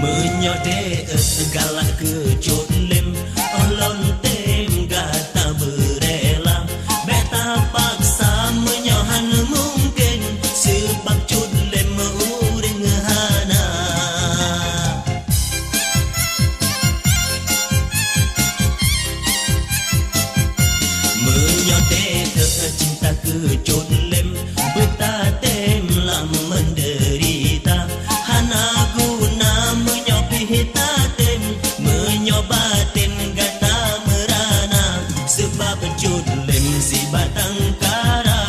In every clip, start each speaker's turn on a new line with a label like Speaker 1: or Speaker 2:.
Speaker 1: Menyode galak kejut lem olon tem gata berela beta paksa menyohan mungkin sebab cut lem uring hana menyode cinta kejut lem beta tem lam menderita hana hitatem menyobatin gata merana sebab cut lem si batang kara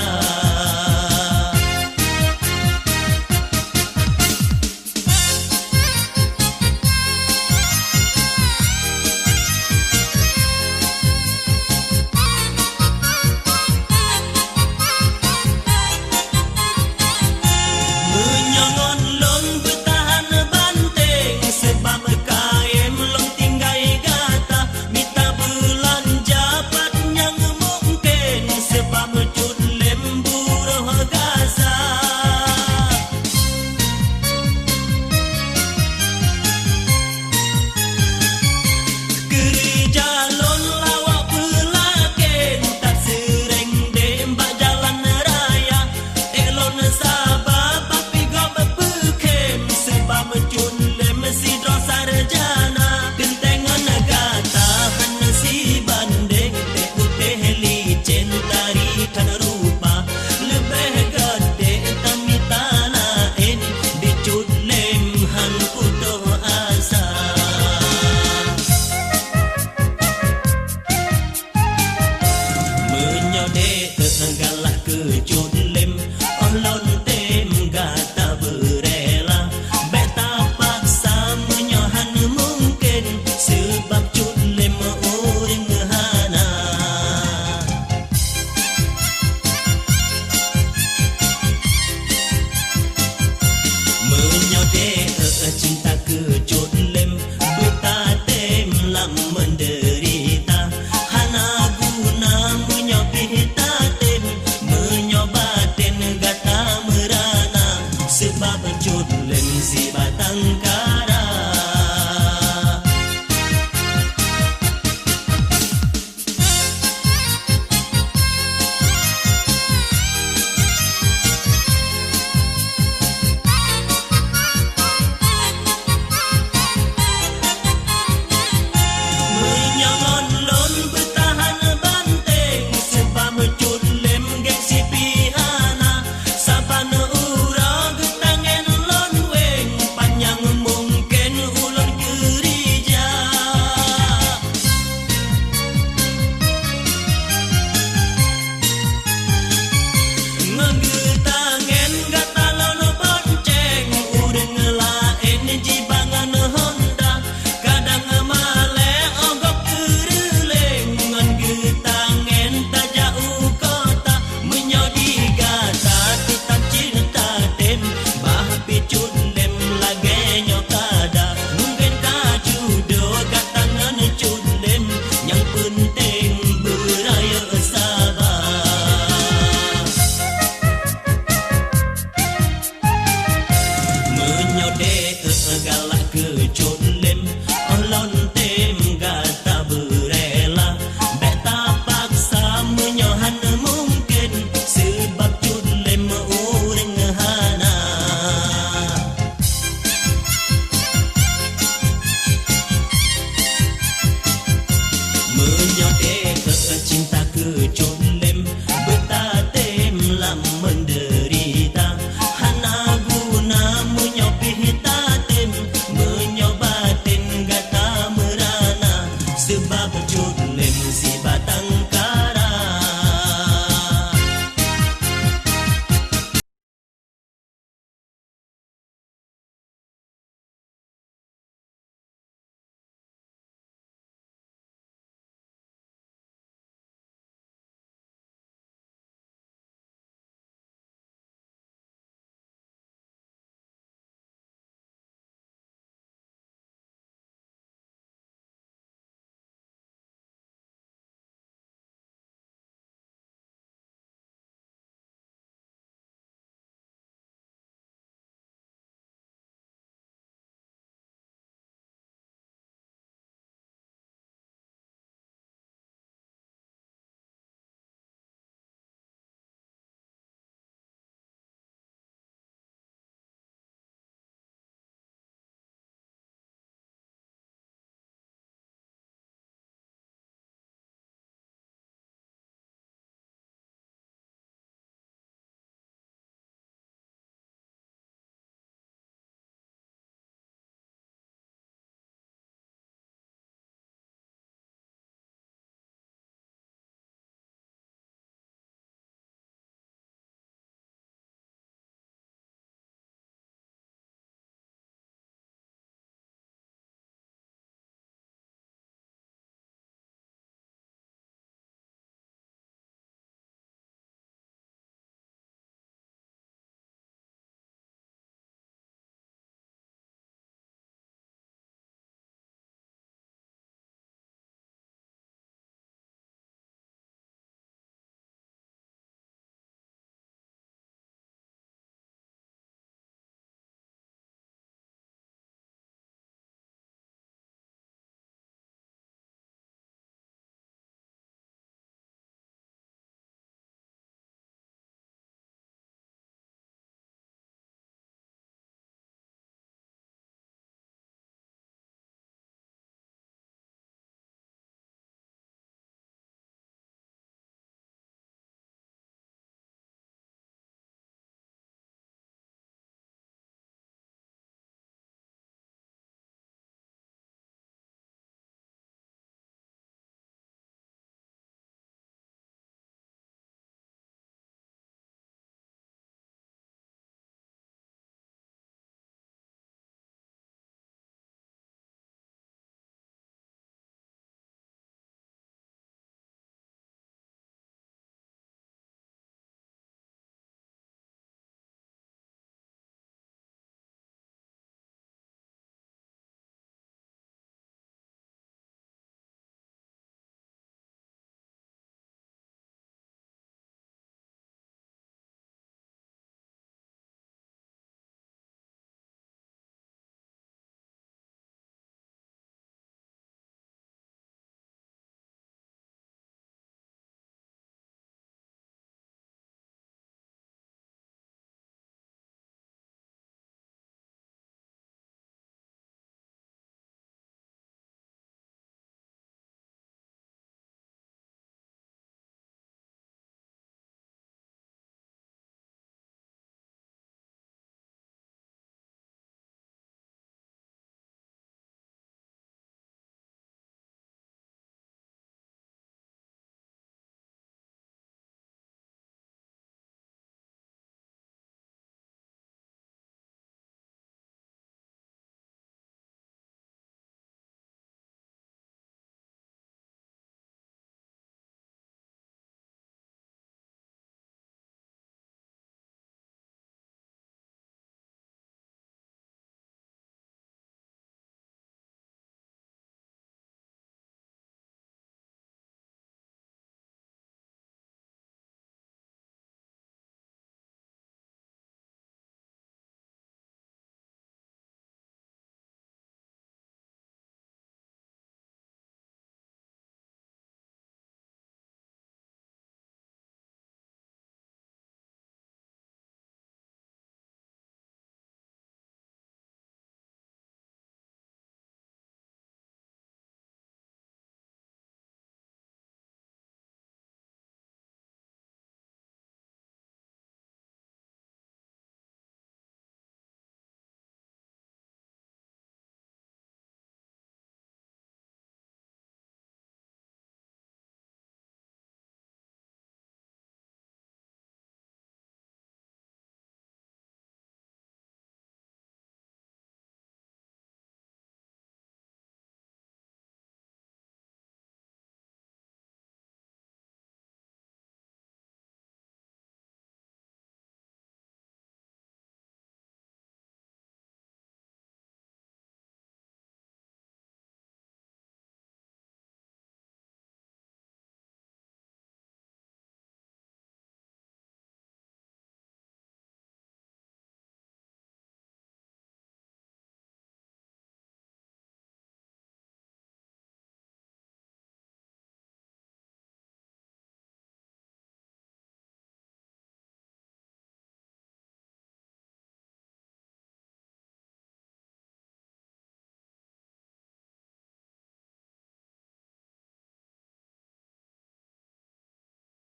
Speaker 1: menyongon lon bertahan banteng sebab kaem long tinggai gata minta belanja pat yang mungkin sebab cut lem buruh gaza gereja lon lawak pelaken tak sereng dembak jalan raya elon sabab api gom pekem sebab cut lem si drosar jana kentengan gata hana si bandeng te putih licin tarikan rupa lebih gede tami tanain di cut lem han putuh asa menyode galak kejut lem olon tem gata berela beta paksa menyohan mungkin sebab cut lem uring hana menyode cinta kejut lem beta tem lam menderita hana guna menyopi hitatem menyobatin gata merana sebab cut lem si batang kara menyongon lon bertahan banteng sebab cut lem gengsi pihana saban ura getangen lon weng panjang mungkin ulon gereja ngegetangen gata lon bonceng uring lain jibangan honda kadang male ogok kereleng ngan getangen tak jauh kota menyodi gata tetap cinta tem bah picut lem lage nyokada mungkin kajudo gatangan cut lem yang penting beraya sabar menyode galak